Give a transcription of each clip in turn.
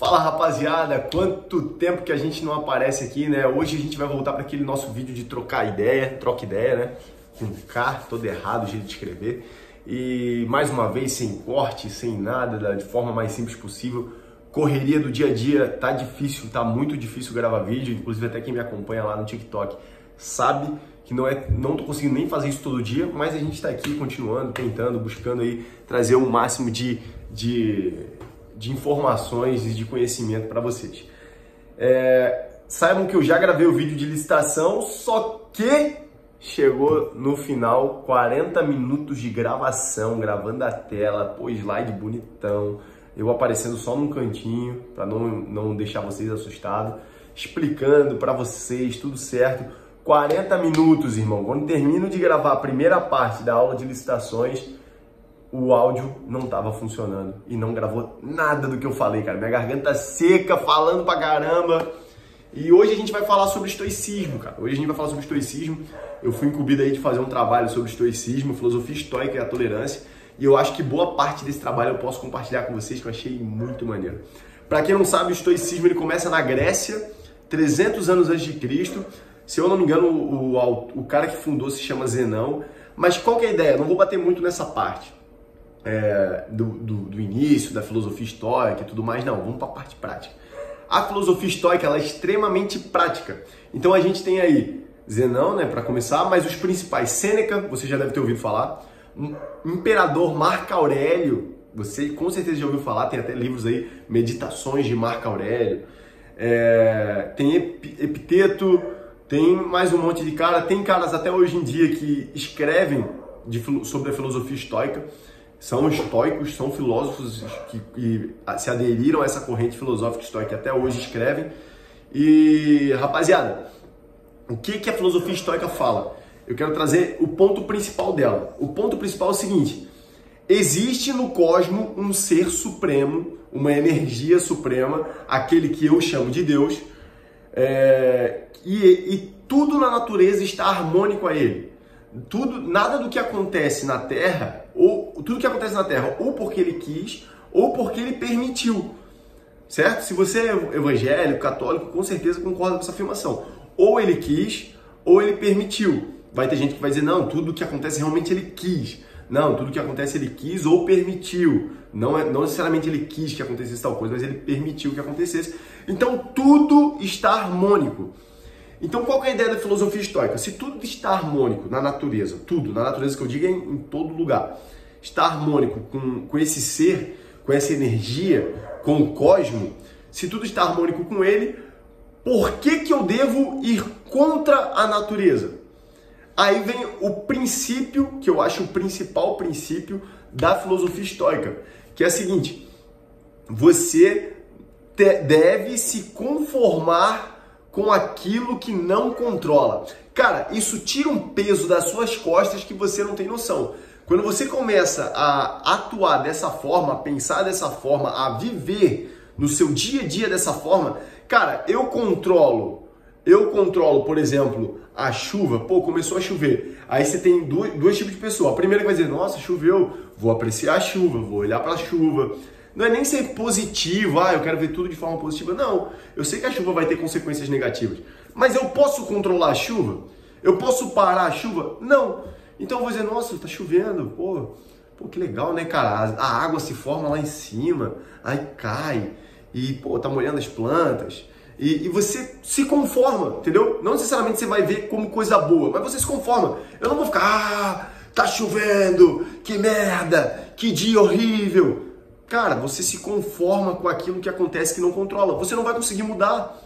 Fala rapaziada, quanto tempo que a gente não aparece aqui, né? Hoje a gente vai voltar para aquele nosso vídeo de troca ideia, né? Com K, todo errado o jeito de escrever. E mais uma vez, sem corte, sem nada, de forma mais simples possível. Correria do dia a dia, tá difícil, tá muito difícil gravar vídeo. Inclusive até quem me acompanha lá no TikTok sabe que não tô conseguindo nem fazer isso todo dia, mas a gente tá aqui continuando, tentando, buscando aí trazer o máximo de informações e de conhecimento para vocês. Saibam que eu já gravei o vídeo de licitação, só que chegou no final 40 minutos de gravação, gravando a tela, pô, slide bonitão, eu aparecendo só num cantinho para não deixar vocês assustados, explicando para vocês tudo certo. 40 minutos, irmão. Quando termino de gravar a primeira parte da aula de licitações, o áudio não estava funcionando e não gravou nada do que eu falei, cara. Minha garganta seca, falando pra caramba. E hoje a gente vai falar sobre estoicismo, cara. Hoje a gente vai falar sobre estoicismo. Eu fui incumbido aí de fazer um trabalho sobre estoicismo, filosofia estoica e a tolerância. E eu acho que boa parte desse trabalho eu posso compartilhar com vocês, que eu achei muito maneiro. Pra quem não sabe, o estoicismo ele começa na Grécia, 300 anos antes de Cristo. Se eu não me engano, o cara que fundou se chama Zenão. Mas qual que é a ideia? Eu não vou bater muito nessa parte. Do início, da filosofia estoica e tudo mais, não, vamos para a parte prática. A filosofia estoica ela é extremamente prática. Então a gente tem aí Zenão, né, para começar, mas os principais, Sêneca, você já deve ter ouvido falar, Imperador Marco Aurélio, você com certeza já ouviu falar, tem até livros aí, Meditações de Marco Aurélio, tem Epiteto, tem mais um monte de cara, tem caras até hoje em dia que escrevem sobre a filosofia estoica. São estoicos, são filósofos que se aderiram a essa corrente filosófica estoica e até hoje escrevem. E, rapaziada, o que a filosofia estoica fala? Eu quero trazer o ponto principal dela. O ponto principal é o seguinte: existe no cosmos um ser supremo, uma energia suprema, aquele que eu chamo de Deus, e tudo na natureza está harmônico a ele. Nada do que acontece na Terra, tudo que acontece na Terra, ou porque ele quis, ou porque ele permitiu, certo? Se você é evangélico, católico, com certeza concorda com essa afirmação. Ou ele quis, ou ele permitiu. Vai ter gente que vai dizer, não, tudo que acontece realmente ele quis. Não, tudo que acontece ele quis ou permitiu. Não necessariamente ele quis que acontecesse tal coisa, mas ele permitiu que acontecesse. Então tudo está harmônico. Então, qual que é a ideia da filosofia estoica? Se tudo está harmônico na natureza, tudo, na natureza que eu digo é em todo lugar, está harmônico com esse ser, com essa energia, com o cosmos, se tudo está harmônico com ele, por que eu devo ir contra a natureza? Aí vem o princípio, que eu acho o principal princípio da filosofia estoica, que é o seguinte: você deve se conformar com aquilo que não controla. Cara, isso tira um peso das suas costas que você não tem noção. Quando você começa a atuar dessa forma, a pensar dessa forma, a viver no seu dia a dia dessa forma, cara, eu controlo, por exemplo, a chuva. Pô, começou a chover. Aí você tem dois tipos de pessoa. A primeira que vai dizer, nossa, choveu, vou apreciar a chuva, vou olhar para a chuva. Não é nem ser positivo, eu quero ver tudo de forma positiva. Não, eu sei que a chuva vai ter consequências negativas. Mas eu posso controlar a chuva? Eu posso parar a chuva? Não. Então eu vou dizer, nossa, tá chovendo, pô, que legal, né, cara? A água se forma lá em cima, aí cai, e, pô, tá molhando as plantas. E você se conforma, entendeu? Não necessariamente você vai ver como coisa boa, mas você se conforma. Eu não vou ficar, tá chovendo, que merda, que dia horrível. Cara, você se conforma com aquilo que acontece que não controla. Você não vai conseguir mudar,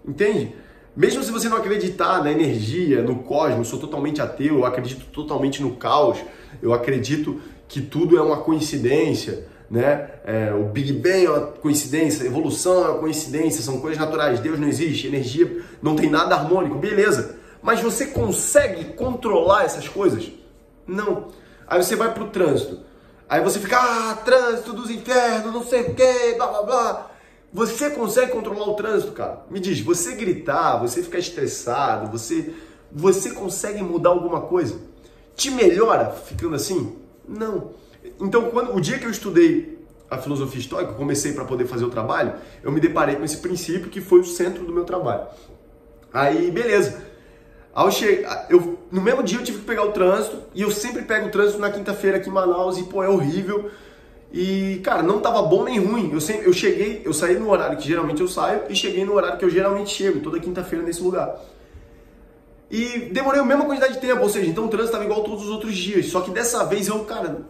entende? Mesmo se você não acreditar na energia, no cosmos, eu sou totalmente ateu, eu acredito totalmente no caos, eu acredito que tudo é uma coincidência, né? O Big Bang é uma coincidência, a evolução é uma coincidência, são coisas naturais, Deus não existe, energia não tem nada harmônico, beleza. Mas você consegue controlar essas coisas? Não. Aí você vai pro trânsito. Aí você fica, trânsito dos infernos, não sei o que, blá blá blá. Você consegue controlar o trânsito, cara? Me diz, você gritar, você ficar estressado, você consegue mudar alguma coisa? Te melhora ficando assim? Não. Então, o dia que eu estudei a filosofia estoica, eu comecei para poder fazer o trabalho, eu me deparei com esse princípio que foi o centro do meu trabalho. Aí, beleza. No mesmo dia eu tive que pegar o trânsito, e eu sempre pego o trânsito na quinta-feira aqui em Manaus, e pô, é horrível. E, cara, não tava bom nem ruim. Eu saí no horário que geralmente eu saio, e cheguei no horário que eu geralmente chego, toda quinta-feira nesse lugar. E demorei a mesma quantidade de tempo, ou seja, então o trânsito estava igual todos os outros dias. Só que dessa vez eu, cara,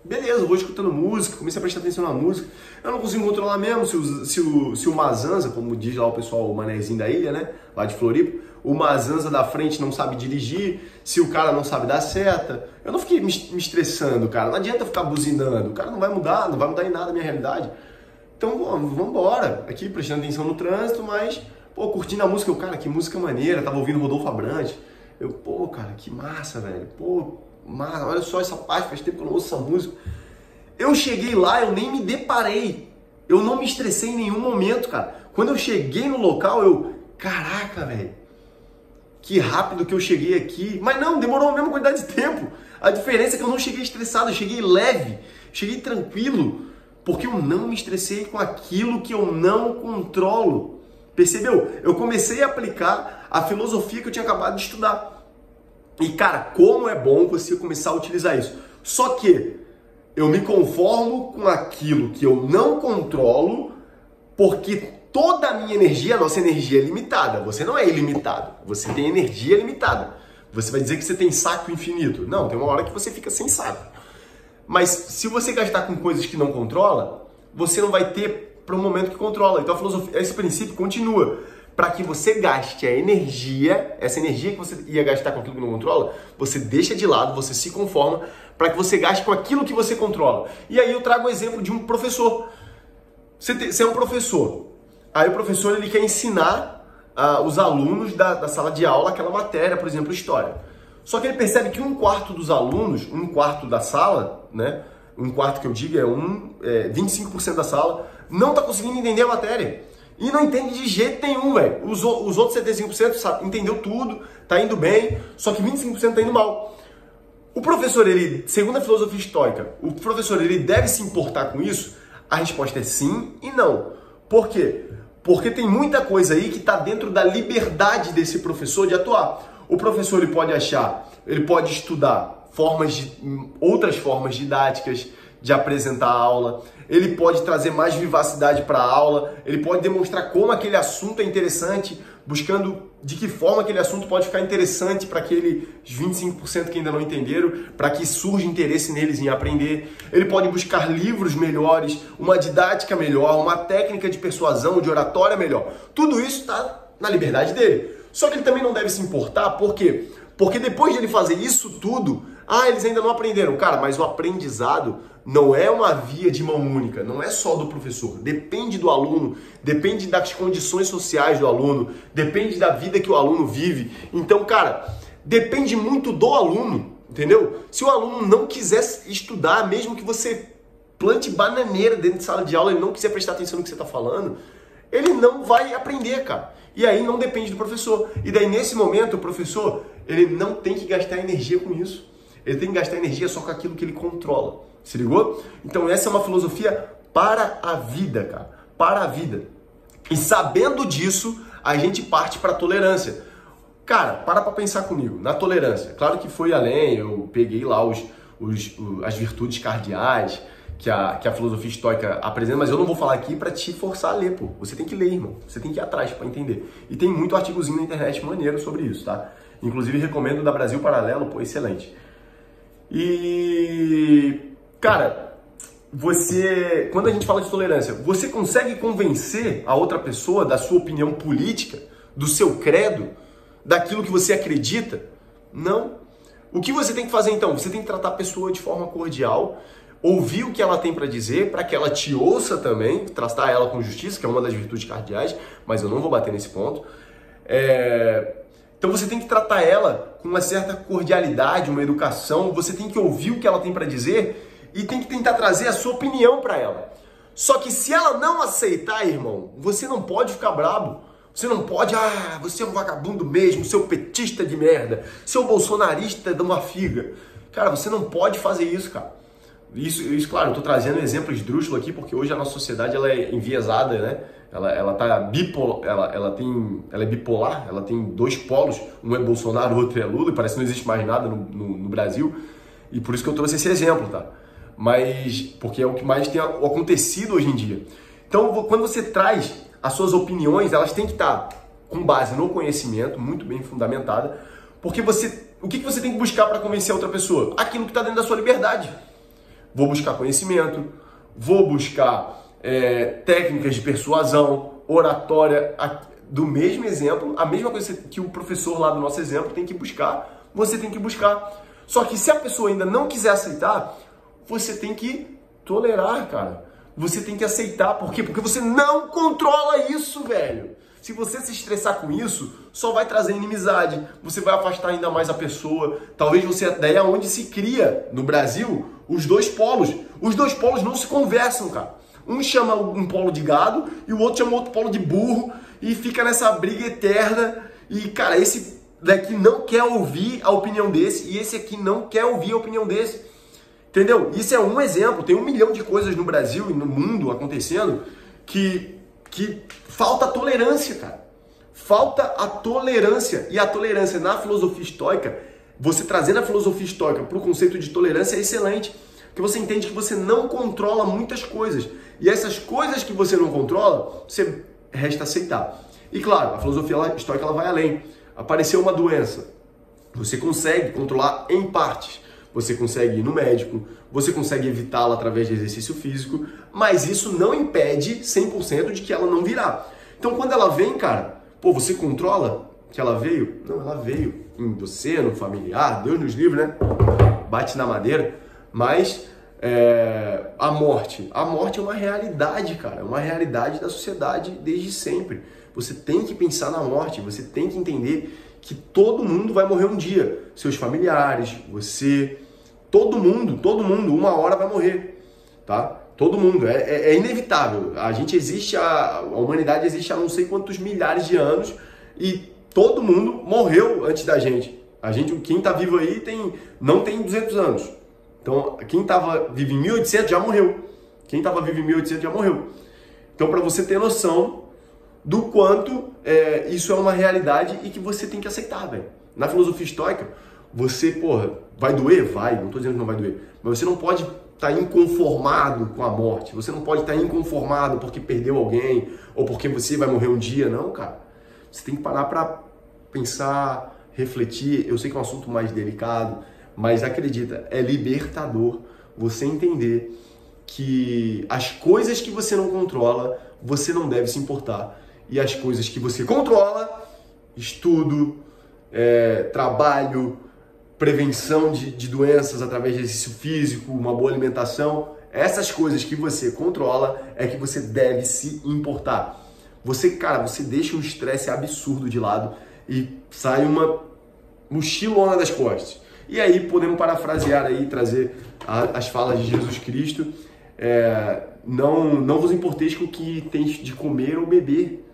beleza, eu vou escutando música, comecei a prestar atenção na música. Eu não consigo controlar mesmo se o Mazanza, como diz lá o pessoal, o manezinho da ilha, né, lá de Floripa, o Mazanza da frente não sabe dirigir, se o cara não sabe dar seta. Eu não fiquei me estressando, cara, não adianta ficar buzinando, o cara não vai mudar em nada a minha realidade. Então, vamos embora, aqui prestando atenção no trânsito, mas... Pô, curtindo a música, eu, cara, que música maneira, tava ouvindo Rodolfo Abrantes. Eu, pô, cara, que massa, velho. Pô, massa, olha só essa parte, faz tempo que eu não ouço essa música. Eu cheguei lá, eu nem me deparei. Eu não me estressei em nenhum momento, cara. Quando eu cheguei no local, eu, caraca, velho. Que rápido que eu cheguei aqui. Mas não, demorou a mesma quantidade de tempo. A diferença é que eu não cheguei estressado, eu cheguei leve, cheguei tranquilo. Porque eu não me estressei com aquilo que eu não controlo. Percebeu? Eu comecei a aplicar a filosofia que eu tinha acabado de estudar. E, cara, como é bom você começar a utilizar isso. Só que eu me conformo com aquilo que eu não controlo, porque toda a minha energia, a nossa energia é limitada. Você não é ilimitado. Você tem energia limitada. Você vai dizer que você tem saco infinito. Não, tem uma hora que você fica sem saco. Mas se você gastar com coisas que não controla, você não vai ter para o momento que controla. Então a filosofia, esse princípio continua. Para que você gaste a energia, essa energia que você ia gastar com aquilo que não controla, você deixa de lado, você se conforma para que você gaste com aquilo que você controla. E aí eu trago o exemplo de um professor. Você é um professor. Aí o professor ele quer ensinar os alunos da sala de aula aquela matéria, por exemplo, história. Só que ele percebe que um quarto dos alunos, um quarto da sala, né? Um quarto que eu digo é 25% da sala, não está conseguindo entender a matéria. E não entende de jeito nenhum, velho. Os outros 75% sabe, entendeu tudo, tá indo bem, só que 25% tá indo mal. O professor, ele, segundo a filosofia estoica, o professor, ele deve se importar com isso? A resposta é sim e não. Por quê? Porque tem muita coisa aí que está dentro da liberdade desse professor de atuar. O professor, ele pode estudar outras formas didáticas de apresentar a aula, ele pode trazer mais vivacidade para a aula, ele pode demonstrar como aquele assunto é interessante, buscando de que forma aquele assunto pode ficar interessante para aqueles 25% que ainda não entenderam, para que surja interesse neles em aprender. Ele pode buscar livros melhores, uma didática melhor, uma técnica de persuasão, de oratória melhor. Tudo isso está na liberdade dele. Só que ele também não deve se importar, por quê? Porque depois de ele fazer isso tudo, eles ainda não aprenderam. Cara, mas o aprendizado não é uma via de mão única, não é só do professor. Depende do aluno, depende das condições sociais do aluno, depende da vida que o aluno vive. Então, cara, depende muito do aluno, entendeu? Se o aluno não quiser estudar, mesmo que você plante bananeira dentro de sala de aula, ele não quiser prestar atenção no que você está falando, ele não vai aprender, cara. E aí não depende do professor. E daí, nesse momento, o professor, ele não tem que gastar energia com isso. Ele tem que gastar energia só com aquilo que ele controla. Se ligou? Então essa é uma filosofia para a vida, cara. Para a vida. E sabendo disso, a gente parte para a tolerância. Cara, para pensar comigo. Na tolerância, claro que foi além, eu peguei lá as virtudes cardeais que a filosofia estoica apresenta, mas eu não vou falar aqui para te forçar a ler, pô. Você tem que ler, irmão. Você tem que ir atrás para entender. E tem muito artigozinho na internet maneiro sobre isso, tá? Inclusive recomendo o da Brasil Paralelo, pô, excelente. E, cara, quando a gente fala de tolerância, você consegue convencer a outra pessoa da sua opinião política, do seu credo, daquilo que você acredita? Não. O que você tem que fazer então? Você tem que tratar a pessoa de forma cordial, ouvir o que ela tem para dizer, para que ela te ouça também, tratar ela com justiça, que é uma das virtudes cardeais, mas eu não vou bater nesse ponto. Então você tem que tratar ela com uma certa cordialidade, uma educação, você tem que ouvir o que ela tem para dizer e tem que tentar trazer a sua opinião para ela. Só que se ela não aceitar, irmão, você não pode ficar brabo. Você não pode, você é um vagabundo mesmo, seu petista de merda, seu bolsonarista de uma figa. Cara, você não pode fazer isso, cara. Isso, claro, eu tô trazendo um exemplo esdrúxulo aqui, porque hoje a nossa sociedade ela é enviesada, né? Ela tá bipolar, ela é bipolar, ela tem dois polos, um é Bolsonaro, o outro é Lula, e parece que não existe mais nada no Brasil, e por isso que eu trouxe esse exemplo, tá? Mas, porque é o que mais tem acontecido hoje em dia. Então, quando você traz as suas opiniões, elas têm que estar com base no conhecimento, muito bem fundamentada, porque o que você tem que buscar para convencer a outra pessoa? Aquilo que está dentro da sua liberdade. Vou buscar conhecimento, vou buscar técnicas de persuasão, oratória, do mesmo exemplo, a mesma coisa que o professor lá do nosso exemplo tem que buscar, você tem que buscar. Só que se a pessoa ainda não quiser aceitar, você tem que tolerar, cara. Você tem que aceitar. Por quê? Porque você não controla isso, velho. Se você se estressar com isso, só vai trazer inimizade. Você vai afastar ainda mais a pessoa. Talvez você... Daí é onde se cria, no Brasil, os dois polos. Os dois polos não se conversam, cara. Um chama um polo de gado e o outro chama outro polo de burro. E fica nessa briga eterna. E, cara, esse daqui não quer ouvir a opinião desse. E esse aqui não quer ouvir a opinião desse. Entendeu? Isso é um exemplo. Tem 1 milhão de coisas no Brasil e no mundo acontecendo que falta tolerância, cara. Falta a tolerância. E a tolerância na filosofia estoica, você trazendo a filosofia estoica para o conceito de tolerância é excelente. Porque você entende que você não controla muitas coisas. E essas coisas que você não controla, você resta aceitar. E claro, a filosofia estoica ela vai além. Apareceu uma doença, você consegue controlar em partes. Você consegue ir no médico, você consegue evitá-la através de exercício físico, mas isso não impede 100% de que ela não virá. Então, quando ela vem, cara, pô, você controla que ela veio? Não, ela veio em você, no familiar, Deus nos livre, né? Bate na madeira. Mas a morte é uma realidade, cara, é uma realidade da sociedade desde sempre. Você tem que pensar na morte, você tem que entender que todo mundo vai morrer um dia. Seus familiares, você, todo mundo, uma hora vai morrer, tá? Todo mundo, é inevitável. A gente existe, a humanidade existe há não sei quantos milhares de anos e todo mundo morreu antes da gente. Quem tá vivo aí não tem 200 anos. Então, quem tava vivo em 1800 já morreu. Quem tava vivo em 1800 já morreu. Então, para você ter noção do quanto isso é uma realidade e que você tem que aceitar, velho. Na filosofia estoica, você, vai doer? Vai, não tô dizendo que não vai doer. Mas você não pode estar inconformado com a morte. Você não pode estar inconformado porque perdeu alguém ou porque você vai morrer um dia. Não, cara. Você tem que parar para pensar, refletir. Eu sei que é um assunto mais delicado, mas acredita, é libertador você entender que as coisas que você não controla, você não deve se importar. E as coisas que você controla, estudo, trabalho, prevenção de doenças através de exercício físico, uma boa alimentação, essas coisas que você controla é que você deve se importar. Você deixa um estresse absurdo de lado e sai uma mochilona das costas. E aí podemos parafrasear aí, trazer as falas de Jesus Cristo. Não vos importeis com o que tens de comer ou beber.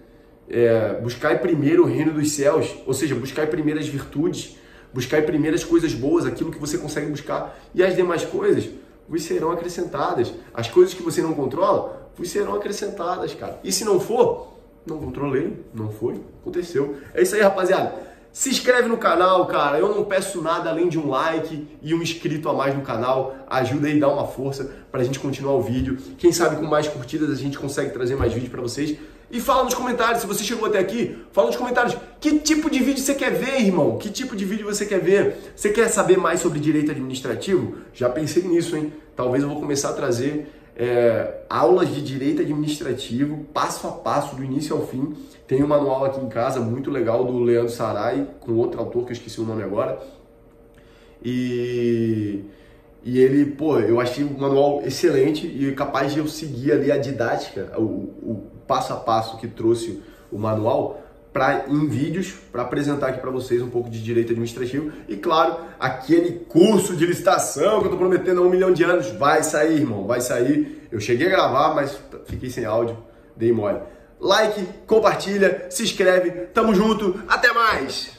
Buscai primeiro o reino dos céus, ou seja, buscai primeiro as virtudes, buscai primeiro as coisas boas, aquilo que você consegue buscar, e as demais coisas vos serão acrescentadas. As coisas que você não controla, vos serão acrescentadas, cara. E se não for, não controlei, não foi, aconteceu. É isso aí, rapaziada. Se inscreve no canal, cara. Eu não peço nada além de um like e um inscrito a mais no canal. Ajuda aí, dá uma força pra gente continuar o vídeo. Quem sabe com mais curtidas a gente consegue trazer mais vídeos pra vocês. E fala nos comentários, se você chegou até aqui, fala nos comentários que tipo de vídeo você quer ver, irmão? Que tipo de vídeo você quer ver? Você quer saber mais sobre direito administrativo? Já pensei nisso, hein? Talvez eu vou começar a trazer aulas de direito administrativo, passo a passo, do início ao fim. Tem um manual aqui em casa, muito legal, do Leandro Sarai, com outro autor que eu esqueci o nome agora. E ele, eu achei o manual excelente e capaz de eu seguir ali a didática, o passo a passo que trouxe o manual em vídeos, para apresentar aqui para vocês um pouco de direito administrativo. E claro, aquele curso de licitação que eu tô prometendo há 1 milhão de anos, vai sair, irmão, vai sair. Eu cheguei a gravar, mas fiquei sem áudio, dei mole. Like, compartilha, se inscreve, tamo junto, até mais!